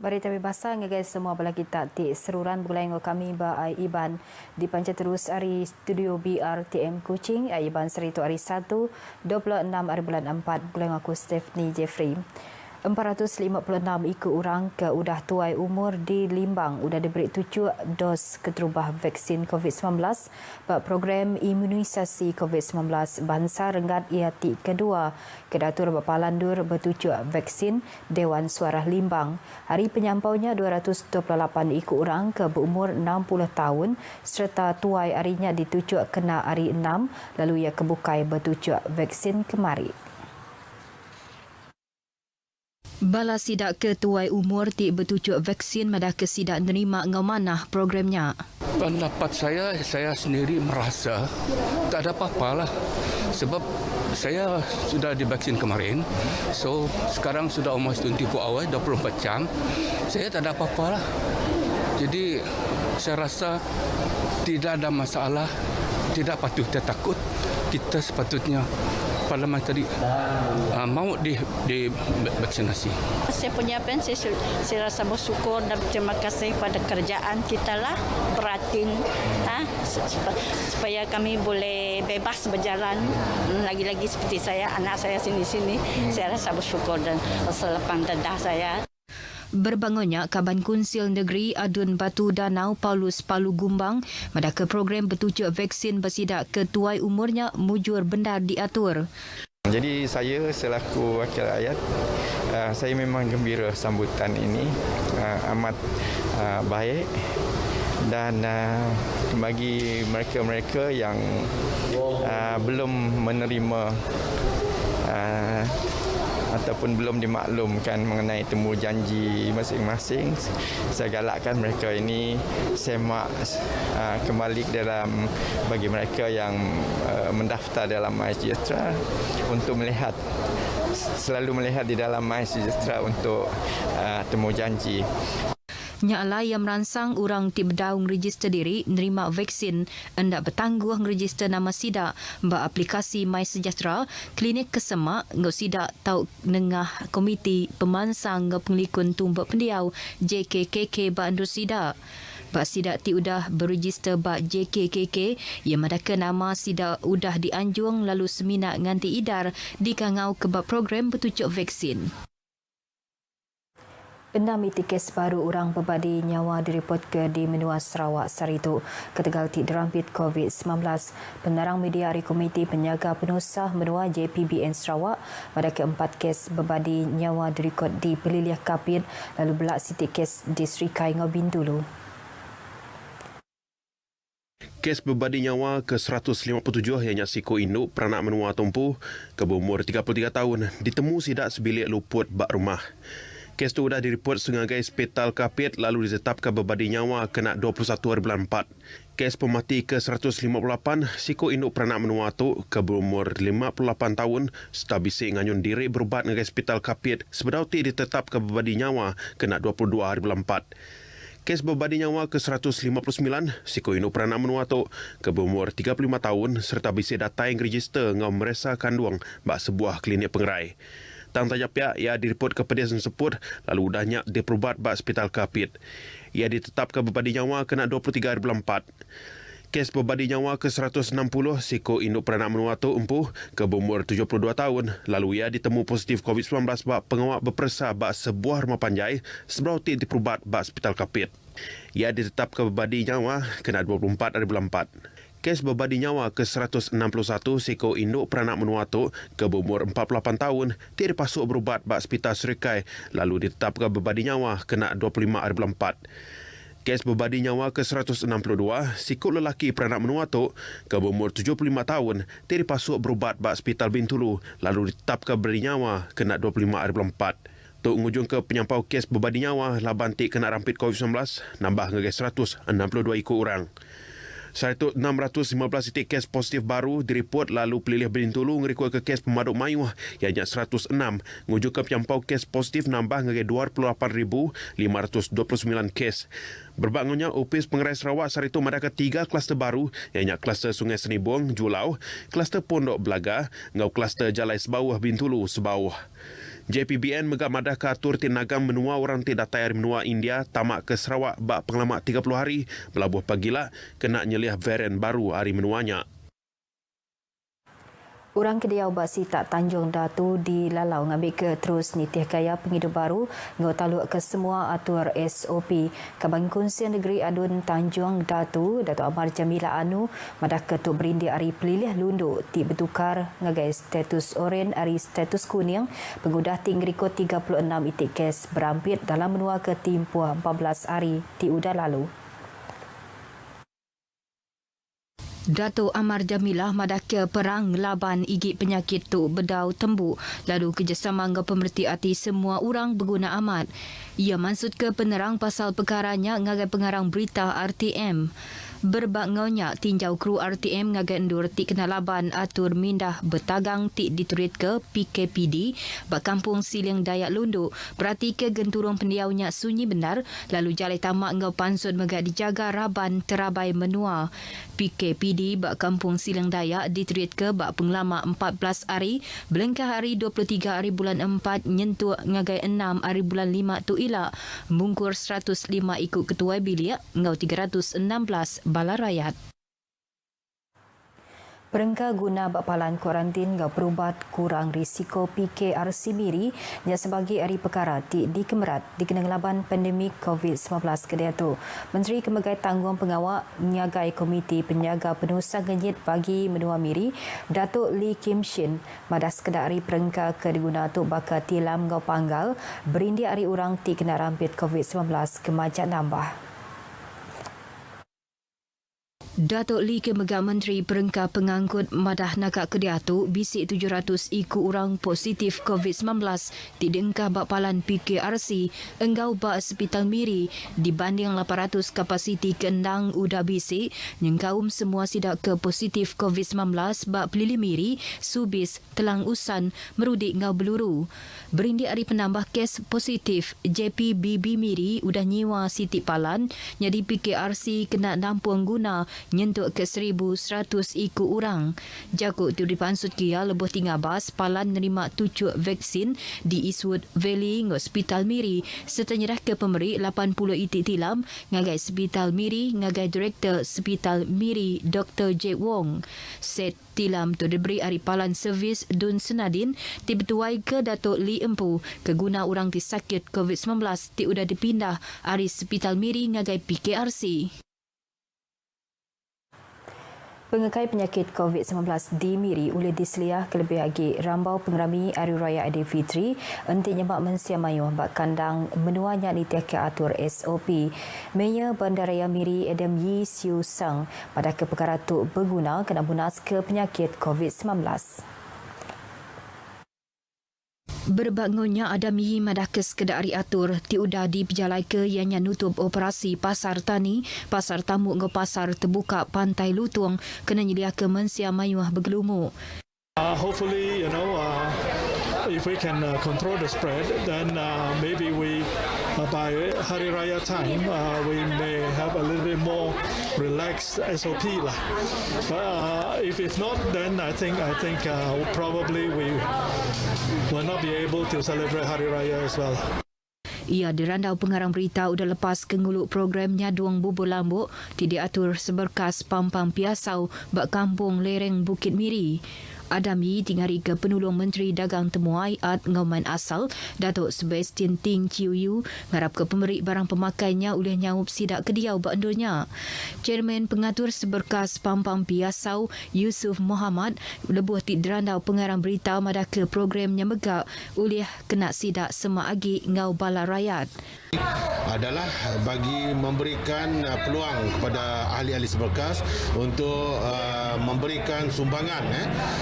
berita bebasa ngagai semua bala kita ti seruran bulan kami ba ai iban di panca terus ari studio BRTM Kuching ai iban seritu ari 1 26 ari bulan 4 bulan aku Stephanie Jeffrey 456 ikut orang ke udah tuai umur di Limbang udah diberi 7 dos keterubah vaksin COVID-19 bak program imunisasi COVID-19 bangsa Rengat Iati kedua kedatur Bapa Landur bertujuk vaksin Dewan Suara Limbang. Hari penyampaunya 228 ikut orang ke berumur 60 tahun serta tuai harinya ditujuk kena hari 6 lalu ia kebukai bertujuk vaksin kemari. Bala sidak ketuai umur ti bertujuk vaksin madah ke sidak nerima ngau manah programnya. Pendapat saya sendiri merasa tak ada apa-apa lah. Sebab saya sudah divaksin kemarin. So sekarang sudah almost 24 hours, 24 jam. Saya tak ada apa-apa lah. Jadi saya rasa tidak ada masalah. Tidak patut kita takut. Kita sepatutnya Parlimen tadi mau divaksinasi. Saya punya pen, saya rasa bersyukur dan terima kasih pada kerajaan kita lah beratin supaya kami boleh bebas berjalan. Lagi-lagi seperti saya, anak saya sini-sini, saya rasa bersyukur dan selapang dadah saya. Berbangunnya Kaban Kunsil Negeri Adun Batu Danau Paulus Palu Gumbang madaka program bertujuk vaksin bersidak ketuai umurnya mujur bendar diatur. Jadi saya selaku wakil rakyat, saya memang gembira sambutan ini, amat baik dan bagi mereka-mereka yang belum menerima ataupun belum dimaklumkan mengenai temu janji masing-masing, saya galakkan mereka ini semak kembali dalam bagi mereka yang mendaftar dalam MySejahtera untuk selalu melihat di dalam MySejahtera untuk temu janji. Nyala yang merangsang orang ti berdaung register diri nerima vaksin hendak bertangguh register nama sidak ba aplikasi MySejahtera klinik kesemak ngau sidak tau nengah komiti pemansang ngau penglikun tumbuk pendiau JKKK ba andur sidak. Bak sidak ti udah berregister bak JKKK yang madaka nama sidak udah dianjung lalu seminak nganti idar di kangau kebab program bertujuk vaksin. 6 kes baru orang berbadi nyawa direport ke di Menua Sarawak Saritu. Ketegal ti dirampit COVID-19. Pengarang media dari Komiti Penjaga Penusah Menua JPBN Sarawak pada ke-4 kes berbadi nyawa direkod di Peliliah Kapit lalu belak siti kes di Serikai Ngobin dulu. Kes berbadi nyawa ke-157 ianya Siko Induk peranak menua Tumpu ke berumur 33 tahun ditemu sidak sebilik luput bak rumah. Kes itu sudah direport sebagai Hospital Kapit lalu ditetapkan berbadi nyawa kena 21 hari bulan 4. Kes pemati ke-158 Siko Induk peranak menua tu ke berumur 58 tahun serta bisik nganyun diri berubat dengan Hospital Kapit sebedau ti ditetapkan berbadi nyawa kena 22 hari bulan 4. Kes berbadi nyawa ke-159 Siko Induk peranak menua tu ke berumur 35 tahun serta bisik datang register ngau meresa kandung bak sebuah klinik pengerai. Tang tajap pihak ia direport ke pedis tersebut lalu udahnya diperubat bak Hospital Kapit. Ia ditetapkan berbadi nyawa kena 23 hari bulan 4. Kes berbadi nyawa ke-160 Siko Induk peranak menua tu empuh ke berumur 72 tahun lalu ia ditemu positif COVID-19 bak pengawak berpersa bak sebuah rumah panjai seberau ti diperubat bak Hospital Kapit. Ia ditetapkan berbadi nyawa kena 24 hari bulan 4. Kes berbadi nyawa ke-161 Siko Induk peranak menua tu ke berumur 48 tahun tidak dipasuk berubat bak Hospital Serikai lalu ditetapkan berbadi nyawa kena 25 hari bulan 4. Kes berbadi nyawa ke-162 Siko lelaki peranak menua tu ke berumur 75 tahun tidak dipasuk berubat bak Hospital Bintulu lalu ditetapkan berbadi nyawa kena 25 hari bulan 4. Untuk mengujung ke penyampau kes berbadi nyawa laban tik kena rampit COVID-19 nambah ngegai 162 ikut orang. Satu 615 titik kes positif baru direport lalu Peliliah Bintulu ngerekod ke kes pemaduk mayuh yang 106 ngujuk ke penyampau kes positif nambah ngegai 28,529 kes. Berbangunnya Opis Pengerai Sarawak Saritu madaka 3 kluster baru yang kluster Sungai Senibong Julau, kluster Pondok Belaga, ngau kluster Jalai Sebawah Bintulu Sebawah. JPBN megak madah ke atur tinagang menua orang ti datai dari menua India tamak ke Sarawak bak pengalamak 30 hari belabuh pagila kena nyeliah varian baru hari menuanya. Orang Kediau Basi tak Tanjung Datu di Lalau ngambil ke terus nitih gaya penghidup baru ngau taluk ke semua atur SOP. Kabang Kunsian Negeri Adun Tanjung Datu, Datuk Amar Jamila Anu, madah ketuk berindi ari pelilih lunduk ti bertukar ngagai status oren ari status kuning pengudah tinggriko 36 itik kes berampit dalam menua ke timpuh 14 hari ti udah lalu. Datuk Amar Jamilah madakya perang laban igit penyakit tu bedau tembu lalu kerjasama dengan pemerhati hati semua orang berguna amat. Ia maksud ke penerang pasal perkaranya ngagai pengarang berita RTM. Berbak ngaunya tinjau kru RTM ngagai endur ti kena laban atur mindah bertagang ti diturit ke PKPD bak kampung Siling Dayak Lundu berarti ke genturung pendiaunya sunyi benar lalu jalai tamak ngau pansut megak dijaga raban terabai menua. PKPD bak kampung Siling Dayak diturit ke bak penglama 14 hari belengkah hari 23 hari bulan 4 nyentuh ngagai 6 hari bulan 5 tu ilak mungkur 105 ikut ketua bilik ngau 316 bala rakyat. Perengka guna bapalan kuarantin ngau perubat kurang risiko PKRC Miri yang sebagai hari perkara di Kemerat dikenang laban pandemik COVID-19 kedua tu. Menteri Kemegai Tanggung Pengawal nyagai Komiti Penjaga Penusa Genyit bagi Menua Miri, Datuk Lee Kim Shin, madah sekedar hari perengka ke diguna tu bakal tilam ngau panggal berindi hari orang ti kena rampit COVID-19 kemajak nambah. Datuk Lee ke Megah Menteri Perengka Pengangkut Madah Nakak Kediatu bisik 700 ikut orang positif COVID-19 di dengkah bapalan PKRC enggau bak Hospital Miri dibanding 800 kapasiti kendang udah bisik nyengkaum semua sidak ke positif COVID-19 bak Pelili Miri, Subis, Telang Usan, Merudik ngau Beluru. Berindi hari penambah kes positif JPBB Miri udah nyiwa Siti Palan jadi PKRC kena nampung guna nyentuk ke 1,100 ikut orang. Jakut tu dipansut kia lebuh tinggal bas Palan nerima 7 vaksin di Eastwood Valley Hospital Miri serta nyerah ke pemberi 80 itik tilam ngagai Hospital Miri ngagai Direktur Hospital Miri Dr. Jack Wong. Set tilam tu diberi hari Palan Servis Dun Senadin ti bertuai ke Datuk Lee Empu ke guna orang ti sakit COVID-19 ti udah dipindah hari Hospital Miri ngagai PKRC. Pengekai penyakit COVID-19 di Miri oleh diseliah kelebih lagi rambau pengerami Hari Raya Aidilfitri enti nyebab mensiamayu bak kandang menuanya di tiak atur SOP. Mayor Bandaraya Miri Adam Yi Siu Sang pada ke perkara tu berguna kena bunas ke penyakit COVID-19. Berbangunnya ada mihi madah ke sekedar hari atur tiudah di pejalai ke ianya nutup operasi pasar tani, pasar tamu ke pasar terbuka Pantai Lutung kena nyelia ke mensia mayuah bergelumuk. Hopefully, if we can control the spread, then maybe we, by Hari Raya time, we may have a little bit more relaxed SOP lah. But if not, then I think probably we will not be able to celebrate Hari Raya as well. Ia dirandau pengarang berita udah lepas ke nguluk programnya Duang Bubur Lambuk tidak atur seberkas Pampang Piasau bak kampung lereng Bukit Miri. Adami tingari ke penulung Menteri Dagang Temuai Ad Ngauman Asal Datuk Sebastian Ting Chiu Yu ngarap ke pemberi barang pemakainya oleh nyawup sidak kediau bak endurnya. Chairman Pengatur Seberkas Pampang Piasau Yusuf Muhammad lebuh ti dirandau pengarang berita madah ke programnya megak oleh kena sidak semak agi ngau bala rakyat. Adalah bagi memberikan peluang kepada ahli-ahli seberkas untuk memberikan sumbangan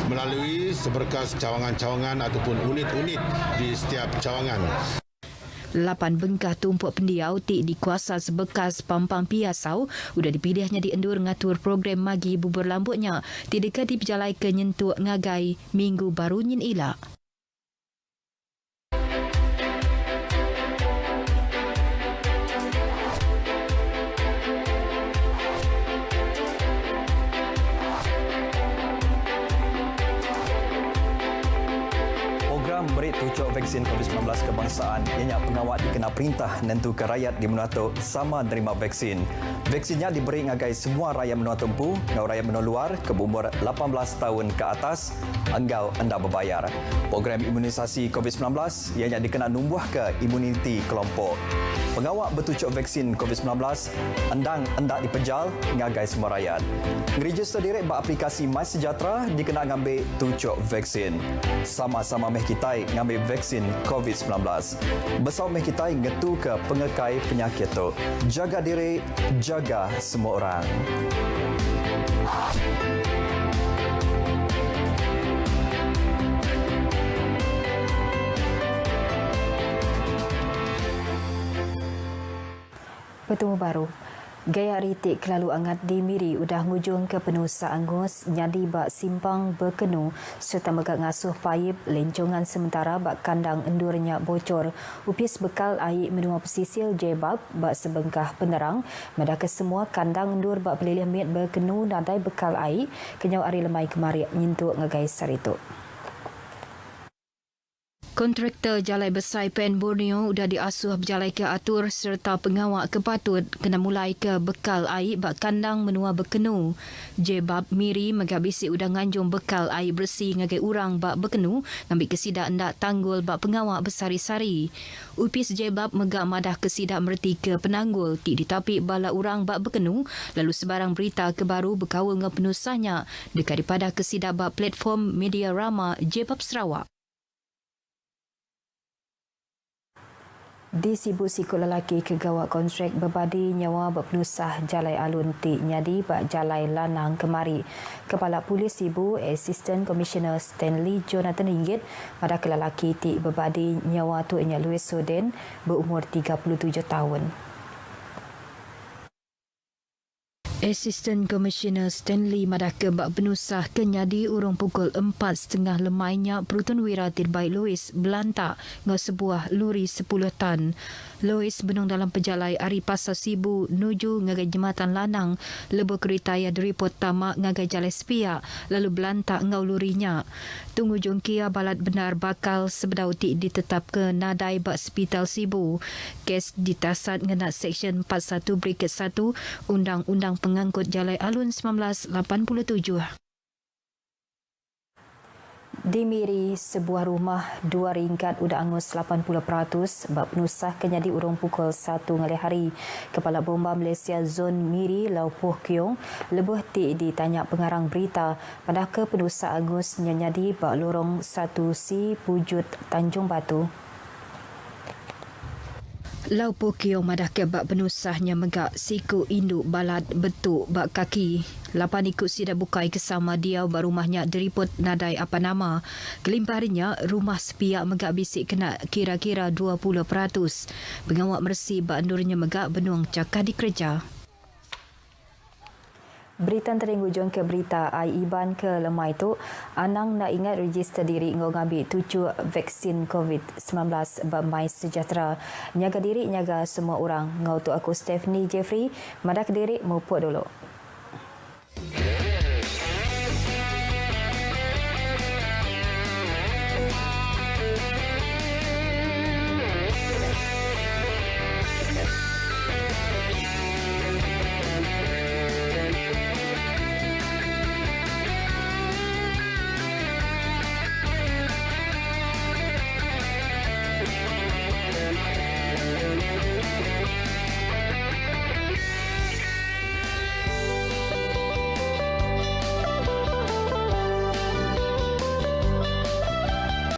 melalui seberkas cawangan-cawangan ataupun unit-unit di setiap cawangan. 8 bengkah tumpuk pendiau ti di kuasa sebekas Pampang Piasau udah dipilihnya diendur ngatur program magi bubur lambuknya ti dekat di pejalai ke nyentuk ngagai minggu baru nyin ilak. Program beri tucuk vaksin COVID-19 kebangsaan ianya pengawal dikena perintah nentu ke rakyat di menua tu sama nerima vaksin. Vaksinnya diberi ngagai semua rakyat menua tempu, ngau rakyat menua luar ke berumur 18 tahun ke atas, anggau anda berbayar. Program imunisasi COVID-19 ianya dikena numbuh ke imuniti kelompok. Pengawal bertucuk vaksin COVID-19 endang hendak dipejal ngagai semua rakyat. Register direct beraplikasi MySejahtera dikena ngambil tucuk vaksin. Sama-sama meh kita ngambil vaksin COVID-19. Bersama meh kita ngetu ke pengekai penyakit tu. Jaga diri, jaga semua orang. Bertemu baru. Gaya ritik kelalu angat di Miri udah ngujung ke Penusa Angus nyadi bak simpang berkenu serta megak ngasuh paip lencongan sementara bak kandang endurnya bocor. Upis bekal air menua pesisir Jebab bak sebengkah penerang medaka semua kandang endur bak pelilih mit berkenu nadai bekal air kenyau hari lemai kemari nyentuk ngagai saritu. Kontraktor Jalai Besar PN Borneo sudah diasuh berjalai ke atur serta pengawal kepatut kena mulai ke bekal air bak kandang menua berkenu. Jebab Miri megabisi udah nganjung bekal air bersih ngagai urang bak berkenu ngambil kesidak ndak tanggul bak pengawal bersari-sari. Upis Jebab megak madah kesidak merti ke penanggul ti ditapik bala urang bak berkenu lalu sebarang berita kebaru berkawal dengan penusahnya dekat daripada kesidak bak platform media rama Jebab Sarawak. Di sibuk sikut lelaki kegawat kontrak berbadi nyawa berpenusah Jalai Alun Tik Nyadi bak Jalai Lanang kemari. Kepala Polis Sibu Assistant Commissioner Stanley Jonathan Ringgit pada lelaki Tik berbadi nyawa tu ianya Louis Soden berumur 37 tahun. Assistant Commissioner Stanley Madaka bak penusah kenyadi urung pukul 4.30 lemainya Perutun Wira Tirbaik Louis belantak ngau sebuah lori 10 tan. Louis benung dalam pejalai Ari Pasar Sibu nuju ngagai jematan Lanang lebo kereta ya diripot tamak ngagai jalai sepia lalu belantak ngau lorinya. Tunggu jongkia balat benar bakal sebedau tik ditetap ke nadai bak Hospital Sibu. Kes ditasat ngena Seksyen 41 Briket 1 Undang-Undang Pengangkut Jalai Alun 1987. Di Miri, sebuah rumah 2 ringkat udah angus 80% bab penusah kenyadi urung pukul 1 ngali hari. Kepala Bomba Malaysia Zon Miri Lau Poh Kiong lebuh ti ditanya pengarang berita pada ke penusah angus nyanyadi bak lorong 1C Pujut Tanjung Batu. Lau Poh Kiong madah ke bak penusahnya megak siku induk balat betuk bak kaki. Lapan ikut sida bukai kesama dia bak rumahnya diripot nadai apa nama. Kelimpahnya rumah sepiak megak bisik kena kira-kira 20%. Pengawal mersi bak endurnya megak benuang cakah di kerja. Berita teringujung ke berita IBAN ke lemai tu, Anang nak ingat register diri ngau ngambil tujuh vaksin COVID-19 bab MySejahtera. Nyaga diri nyaga semua orang. Ngau tu aku Stephanie Jeffrey, madak diri mupuk dulu.